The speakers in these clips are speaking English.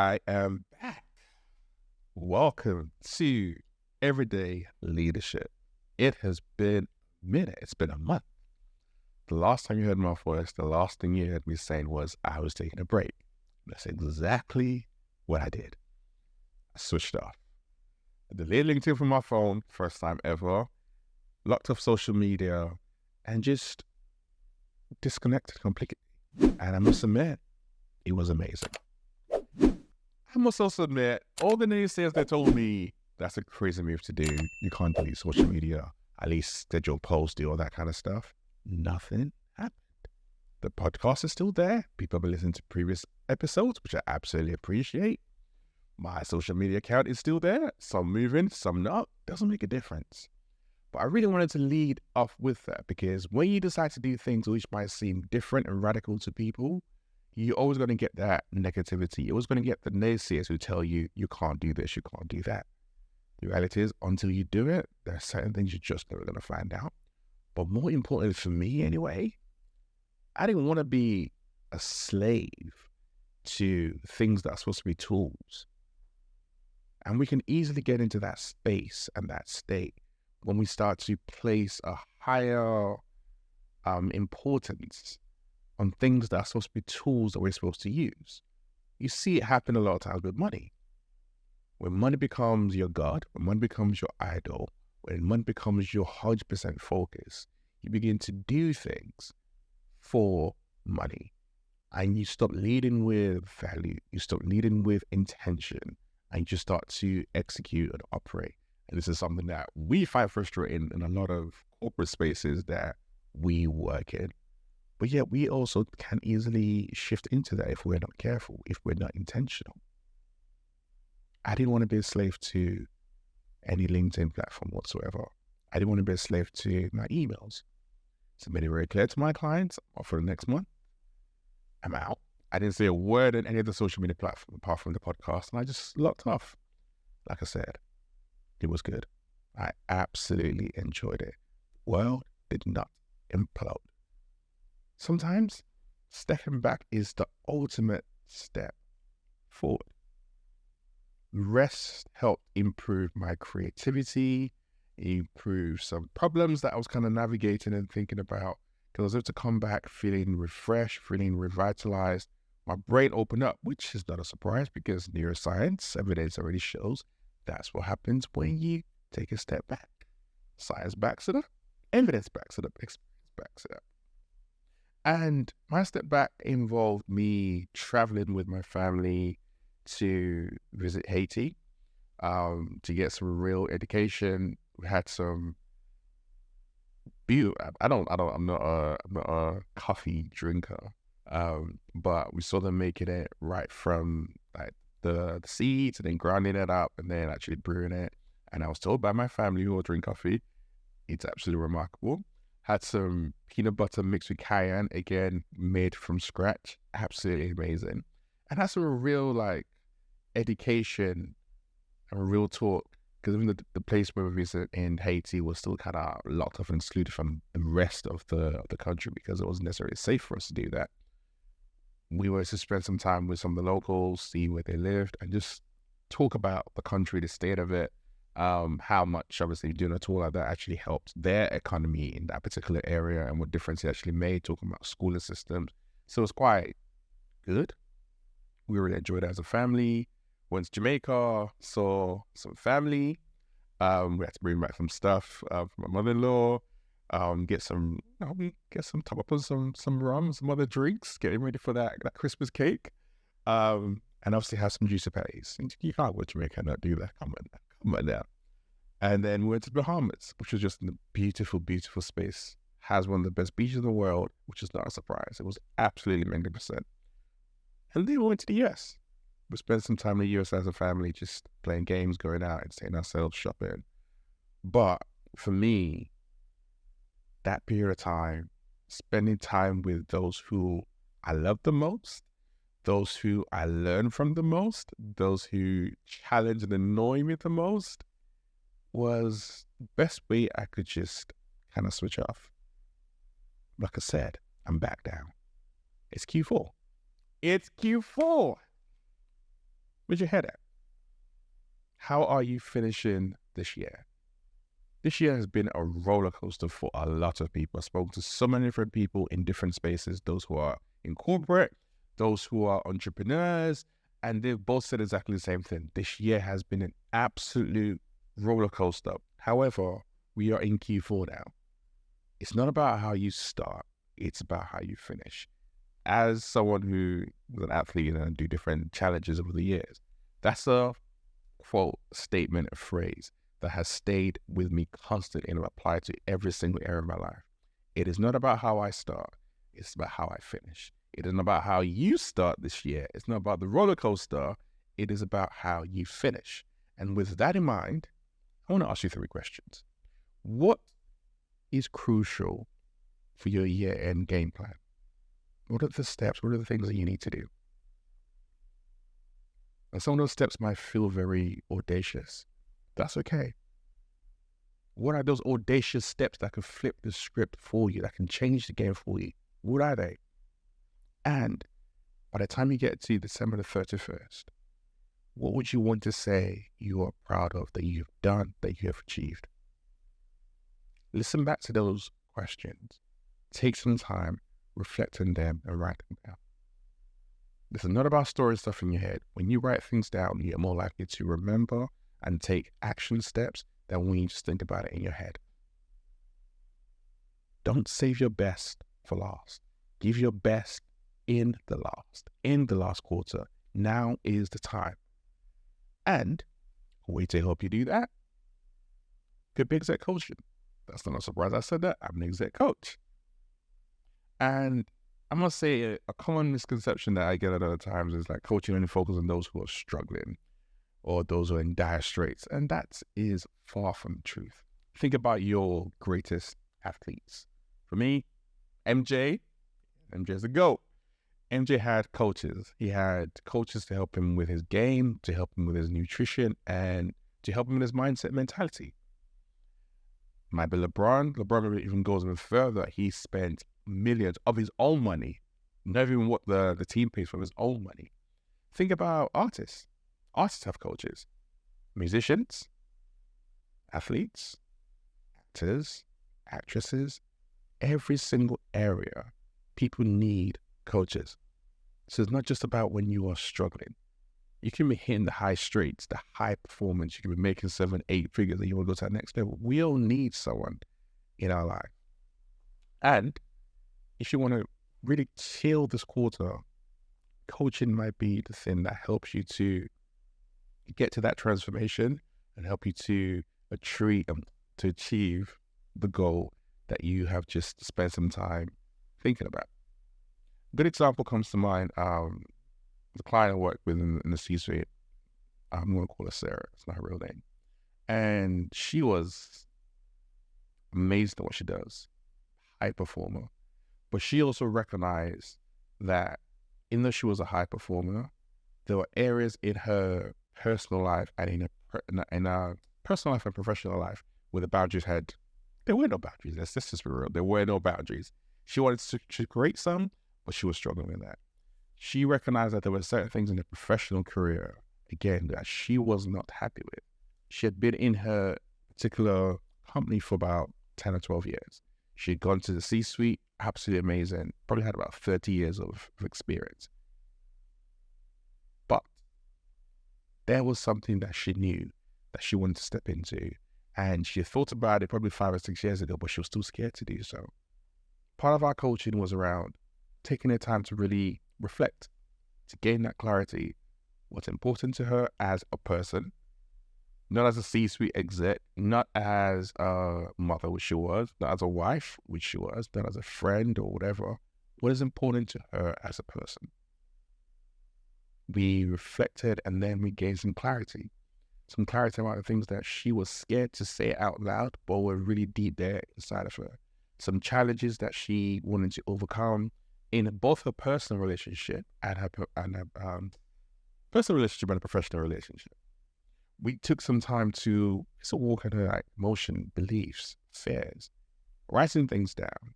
I am back. Welcome to Everyday Leadership. It has been a minute. It's been a month. The last time you heard my voice, the last thing you heard me saying was I was taking a break. That's exactly what I did. I switched off. I deleted LinkedIn from my phone, first time ever, locked off social media, and just disconnected completely. And I must admit, it was amazing. I must also admit, all the naysayers that told me that's a crazy move to do, you can't delete social media, at least schedule posts, do all that kind of stuff, nothing happened. The podcast is still there. People have been listening to previous episodes, which I absolutely appreciate. My social media account is still there. Some moving, some not. Doesn't make a difference. But I really wanted to lead off with that because when you decide to do things which might seem different and radical to people, you're always going to get that negativity. You're always going to get the naysayers who tell you, you can't do this, you can't do that. The reality is, until you do it, there are certain things you're just never going to find out. But more importantly for me anyway, I didn't want to be a slave to things that are supposed to be tools. And we can easily get into that space and that state when we start to place a higher importance on things that are supposed to be tools that we're supposed to use. You see it happen a lot of times with money. When money becomes your God, when money becomes your idol, when money becomes your 100% focus, you begin to do things for money. And you stop leading with value. You stop leading with intention. And you just start to execute and operate. And this is something that we find frustrating in a lot of corporate spaces that we work in. But yet we also can easily shift into that if we're not careful, if we're not intentional. I didn't want to be a slave to any LinkedIn platform whatsoever. I didn't want to be a slave to my emails. So I made it very clear to my clients, for the next month, I'm out. I didn't say a word on any of the social media platforms apart from the podcast, and I just locked off. Like I said, it was good. I absolutely enjoyed it. World did not implode. Sometimes stepping back is the ultimate step forward. Rest helped improve my creativity, improve some problems that I was kind of navigating and thinking about. Because I was able to come back feeling refreshed, feeling revitalized. My brain opened up, which is not a surprise because neuroscience evidence already shows that's what happens when you take a step back. Science backs it up, evidence backs it up, experience backs it up. And my step back involved me traveling with my family to visit Haiti, to get some real education. We had some I'm not a coffee drinker, but we saw them making it right from like the seeds and then grinding it up and then actually brewing it. And I was told by my family who drink coffee, it's absolutely remarkable. Had some peanut butter mixed with cayenne, again, made from scratch. Absolutely amazing. And had some real like education and real talk. Because even the place where we visited in Haiti was still kind of locked off and excluded from the rest of the country because it wasn't necessarily safe for us to do that. We were to spend some time with some of the locals, see where they lived, and just talk about the country, the state of it, how much, obviously, doing a tour like that actually helped their economy in that particular area and what difference it actually made, talking about schooling systems. So it was quite good. We really enjoyed it as a family. Went to Jamaica, saw some family. We had to bring back some stuff from my mother-in-law. Get some top up on some rum, some other drinks. Getting ready for that Christmas cake. And obviously have some juicy patties. And you can't go to Jamaica and not do that. Come on now. And then we went to the Bahamas, which was just a beautiful, beautiful space. Has one of the best beaches in the world, which is not a surprise. It was absolutely magnificent. And then we went to the US. We spent some time in the US as a family, just playing games, going out, entertaining ourselves, shopping. But for me, that period of time, spending time with those who I love the most, those who I learn from the most, those who challenge and annoy me the most, was the best way I could just kind of switch off. Like I said, I'm back down. It's Q4. It's Q4. Where's your head at? How are you finishing this year? This year has been a roller coaster for a lot of people. I've spoken to so many different people in different spaces, those who are in corporate, those who are entrepreneurs, and they've both said exactly the same thing. This year has been an absolute roller coaster. However, we are in Q4 now. It's not about how you start, it's about how you finish. As someone who was an athlete and do different challenges over the years, that's a quote, statement, a phrase that has stayed with me constantly and applied to every single area of my life. It is not about how I start, it's about how I finish. It isn't about how you start this year. It's not about the roller coaster. It is about how you finish. And with that in mind, I want to ask you 3 questions. What is crucial for your year-end game plan? What are the steps? What are the things that you need to do? And some of those steps might feel very audacious. That's okay. What are those audacious steps that can flip the script for you, that can change the game for you? What are they? And by the time you get to December the 31st, what would you want to say you are proud of, that you've done, that you have achieved? Listen back to those questions. Take some time, reflect on them, and write them down. This is not about storing stuff in your head. When you write things down, you're more likely to remember and take action steps than when you just think about it in your head. Don't save your best for last. Give your best in the last quarter. Now is the time. And a way to help you do that could be exec coaching. That's not a surprise I said that. I'm an exec coach. And I must say a common misconception that I get a lot of times is like coaching only focuses on those who are struggling or those who are in dire straits. And that is far from the truth. Think about your greatest athletes. For me, MJ is a GOAT. MJ had coaches. He had coaches to help him with his game, to help him with his nutrition, and to help him with his mindset mentality. Might be LeBron. LeBron even goes even further. He spent millions of his own money, not even what the team pays for, his own money. Think about artists. Artists have coaches. Musicians, athletes, actors, actresses, every single area, people need coaches. So it's not just about when you are struggling. You can be hitting the high streets, the high performance. You can be making 7, 8 figures and you want to go to that next level. We all need someone in our life. And if you want to really kill this quarter, coaching might be the thing that helps you to get to that transformation and help you to achieve the goal that you have just spent some time thinking about. A good example comes to mind. The client I work with in the C-suite, I'm going to call her Sarah. It's not her real name. And she was amazed at what she does. High performer. But she also recognized that even though she was a high performer, there were areas in her personal life and in her personal life and professional life where the boundaries there were no boundaries. Let's just be real. There were no boundaries. She wanted to create some, but she was struggling with that. She recognized that there were certain things in her professional career, again, that she was not happy with. She had been in her particular company for about 10 or 12 years. She had gone to the C-suite, absolutely amazing, probably had about 30 years of experience. But there was something that she knew that she wanted to step into. And she had thought about it probably 5 or 6 years ago, but she was still scared to do so. Part of our coaching was around taking the time to really reflect, to gain that clarity, what's important to her as a person, not as a C-suite exec, not as a mother, which she was, not as a wife, which she was, not as a friend or whatever. What is important to her as a person? We reflected and then we gained some clarity about the things that she was scared to say out loud, but were really deep there inside of her. Some challenges that she wanted to overcome in both her personal relationship and her personal relationship and a professional relationship. We took some time to walk in her emotion, beliefs, fears, writing things down.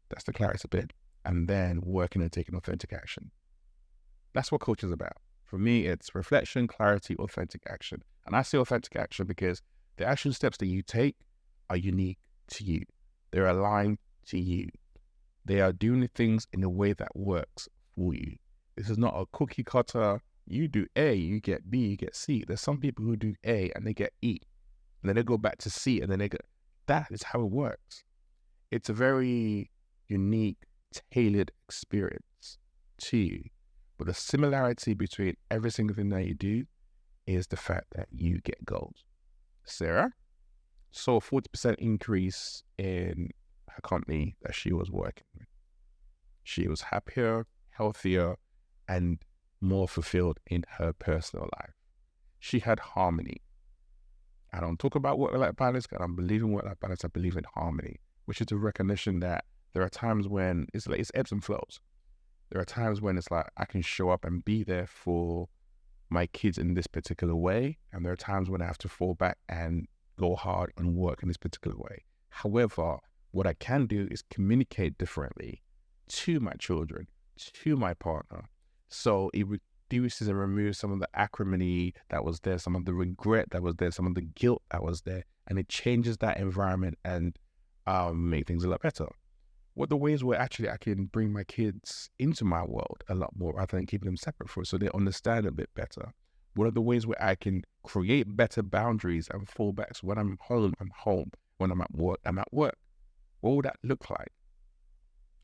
That's the clarity bit. And then working and taking authentic action. That's what coaching is about. For me, it's reflection, clarity, authentic action. And I say authentic action because the action steps that you take are unique to you. They're aligned to you. They are doing the things in a way that works for you. This is not a cookie cutter. You do A, you get B, you get C. There's some people who do A and they get E. And then they go back to C and then they get... That is how it works. It's a very unique, tailored experience to you. But the similarity between every single thing that you do is the fact that you get goals. Sarah saw a 40% increase in her company that she was working with. She was happier, healthier, and more fulfilled in her personal life. She had harmony. I don't talk about work-life balance, because I don't believe in work-life balance. I believe in harmony, which is the recognition that there are times when it's ebbs and flows. There are times when it's like I can show up and be there for my kids in this particular way, and there are times when I have to fall back and go hard and work in this particular way. However, what I can do is communicate differently to my children, to my partner, so it reduces and removes some of the acrimony that was there, some of the regret that was there, some of the guilt that was there, and it changes that environment and make things a lot better. What the ways where actually I can bring my kids into my world a lot more rather than keeping them separate from it, so they understand a bit better. What are the ways where I can create better boundaries and fallbacks? When I'm home, I'm home. When I'm at work, I'm at work. What would that look like?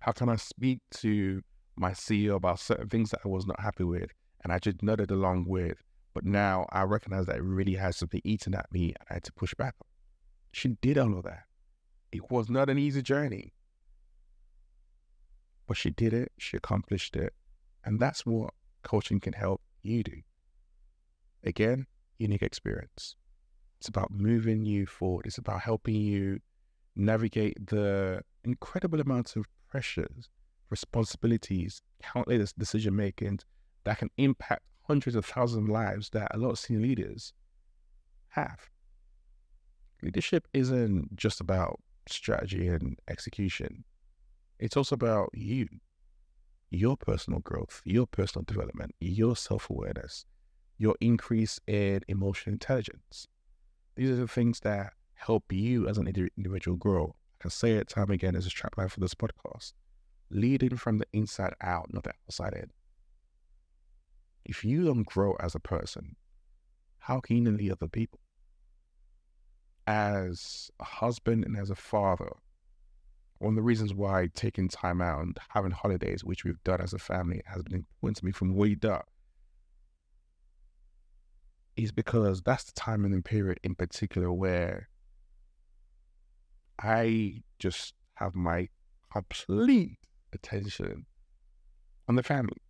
How can I speak to my CEO about certain things that I was not happy with and I just nodded along with, but now I recognize that it really has something eating at me and I had to push back? She did all of that. It was not an easy journey, but she did it, she accomplished it, and that's what coaching can help you do. Again, unique experience. It's about moving you forward. It's about helping you navigate the incredible amounts of pressures, responsibilities, countless decision making that can impact hundreds of thousands of lives that a lot of senior leaders have. Leadership isn't just about strategy and execution. It's also about you, your personal growth, your personal development, your self-awareness, your increase in emotional intelligence. These are the things that help you as an individual grow. I can say it time again as a strapline for this podcast. Leading from the inside out, not the outside in. If you don't grow as a person, how can you lead other people? As a husband and as a father, one of the reasons why taking time out and having holidays, which we've done as a family, has been important to me from way up, is because that's the time and the period in particular where I just have my complete attention on the family.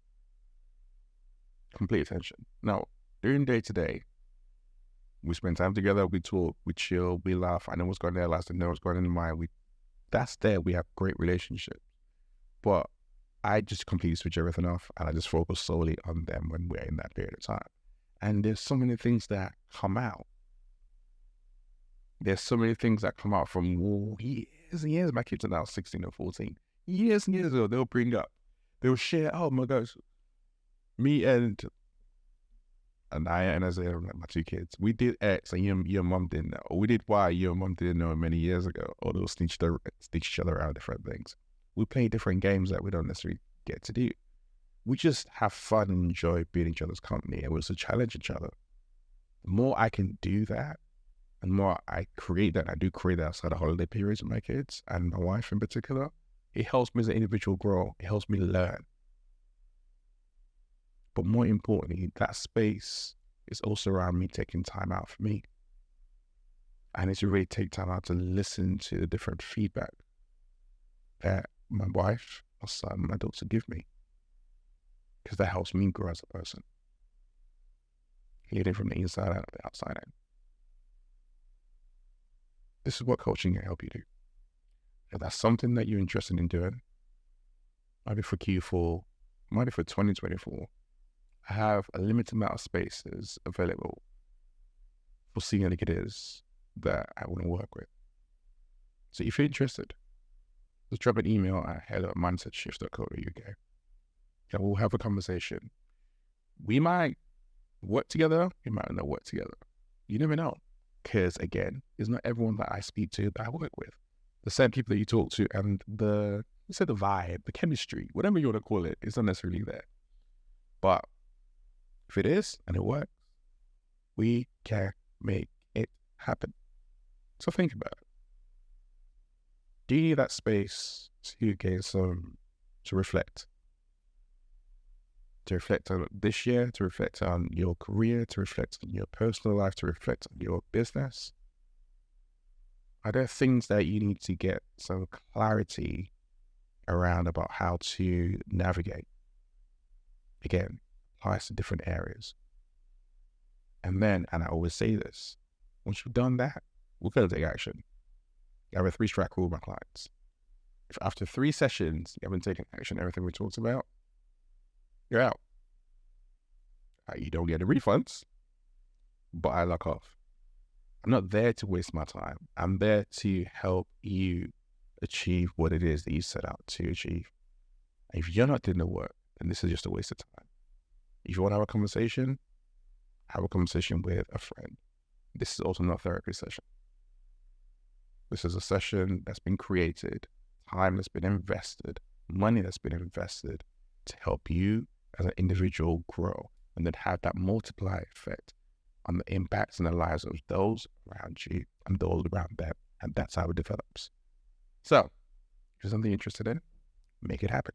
Complete attention. Now, during day to day, we spend time together, we talk, we chill, we laugh. I know what's going on in their lives, I know what's going on in mine. That's there. We have great relationships. But I just completely switch everything off and I just focus solely on them when we're in that period of time. And there's so many things that come out. There's so many things that come out from years and years. My kids are now 16 or 14. Years and years ago, they'll share, oh my gosh, me and I say, my two kids, we did X and your mom didn't know. Or we did Y, your mom didn't know many years ago. Or they'll teach each other out different things. We play different games that we don't necessarily get to do. We just have fun and enjoy being each other's company, and we also challenge each other. The more I can do that, and the more I create that, I do create that outside of holiday periods with my kids and my wife in particular, it helps me as an individual grow. It helps me learn. But more importantly, that space is also around me taking time out for me. I need to really take time out to listen to the different feedback that my wife, my son, my daughter give me. Because that helps me grow as a person. Leading from the inside out, the outside in. This is what coaching can help you do. If that's something that you're interested in doing, might be for Q4, might be for 2024, I have a limited amount of spaces available for senior leaders that I want to work with. So if you're interested, just drop an email at hello@mindsetshifts.co.uk and we'll have a conversation. We might work together, we might not work together. You never know. Because again, it's not everyone that I speak to that I work with. The same people that you talk to and the vibe, the chemistry, whatever you want to call it, is not necessarily there. But if it is and it works, we can make it happen. So think about it. Do you need that space to gain to reflect? To reflect on this year, to reflect on your career, to reflect on your personal life, to reflect on your business? Are there things that you need to get some clarity around about how to navigate? Again, applies to different areas. And then, and I always say this, once you've done that, we're going to take action. I have a 3-track rule with my clients. If after 3 sessions, you haven't taken action, everything we talked about, you're out. You don't get the refunds, but I lock off. I'm not there to waste my time. I'm there to help you achieve what it is that you set out to achieve. And if you're not doing the work, then this is just a waste of time. If you want to have a conversation with a friend. This is also not a therapy session. This is a session that's been created, time that's been invested, money that's been invested to help you as an individual grow and then have that multiplier effect on the impacts and the lives of those around you and those around them. And that's how it develops. So, if there's something you're interested in, make it happen.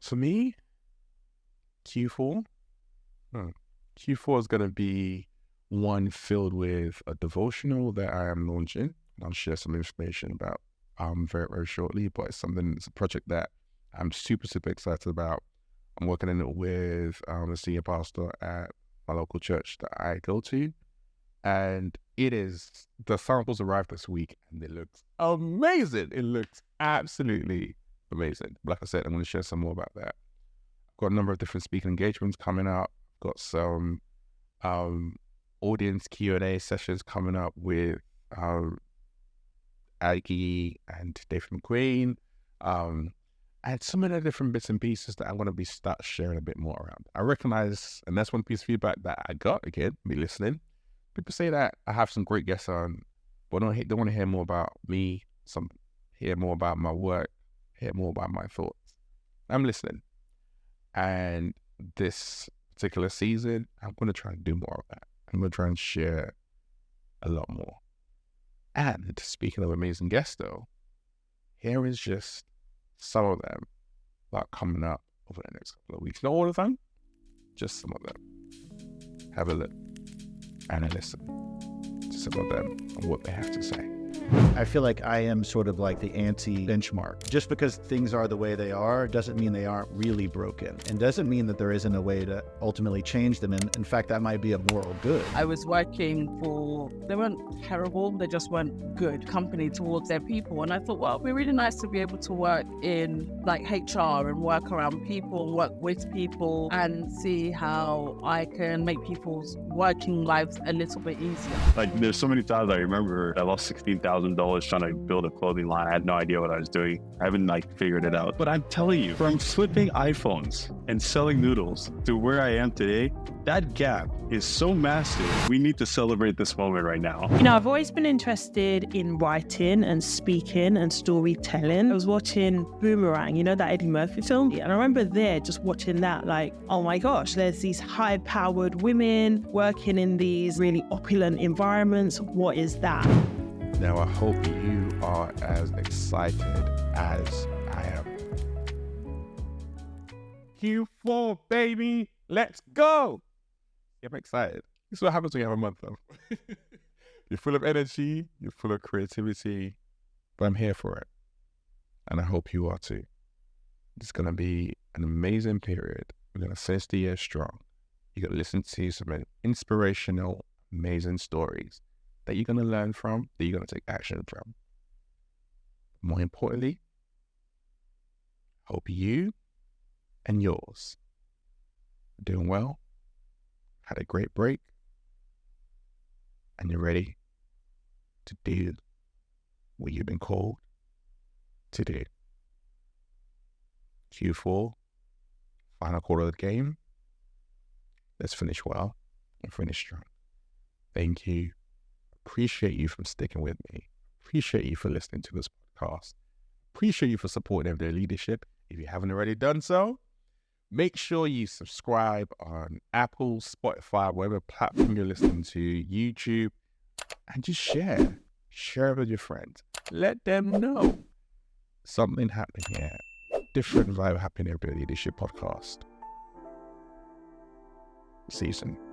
For me, Q4 is going to be one filled with a devotional that I am launching. I'll share some information about very, very shortly, but it's a project that I'm super, super excited about. I'm working in it with the senior pastor at my local church that I go to. And the samples arrived this week and it looks amazing. It looks absolutely amazing. Like I said, I'm going to share some more about that. I've got a number of different speaking engagements coming up. I've got some audience Q&A sessions coming up with Aggie and David McQueen. And some of the different bits and pieces that I'm going to start sharing a bit more around. I recognize, and that's one piece of feedback that I got, again, me listening. People say that I have some great guests on, but don't want to hear more about me, hear more about my work, hear more about my thoughts. I'm listening. And this particular season, I'm going to try and do more of that. I'm going to try and share a lot more. And speaking of amazing guests, though, here is just some of them that are coming up over the next couple of weeks. Not all of them, just some of them. Have a look and listen to some of them and what they have to say. I feel like I am sort of like the anti-benchmark. Just because things are the way they are doesn't mean they aren't really broken, and doesn't mean that there isn't a way to ultimately change them. And in fact, that might be a moral good. I was working they weren't terrible, they just weren't good company towards their people. And I thought, well, it'd be really nice to be able to work in like HR and work around people and work with people and see how I can make people's working lives a little bit easier. Like, there's so many times I remember I lost $16,000 trying to build a clothing line. I had no idea what I was doing. I haven't figured it out. But I'm telling you, from flipping iPhones and selling noodles to where I am today, that gap is so massive. We need to celebrate this moment right now. I've always been interested in writing and speaking and storytelling. I was watching Boomerang, that Eddie Murphy film. And I remember there just watching that, like, oh my gosh, there's these high-powered women working in these really opulent environments. What is that? Now, I hope you are as excited as I am. Q4, baby, let's go. Yeah, I'm excited. This is what happens when you have a month off. You're full of energy, you're full of creativity, but I'm here for it. And I hope you are too. It's going to be an amazing period. We're going to finish the year strong. You're going to listen to some inspirational, amazing stories that you're going to learn from, that you're going to take action from. More importantly, hope you and yours are doing well, had a great break, and you're ready to do what you've been called to do. Q4, final quarter of the game, Let's finish well and finish strong. Thank you. Appreciate you for sticking with me. Appreciate you for listening to this podcast. Appreciate you for supporting their leadership. If you haven't already done so, make sure you subscribe on Apple, Spotify, whatever platform you're listening to, YouTube, and just share. Share it with your friends. Let them know something happening here. Different vibe happening here with the Leadership Podcast. See you soon.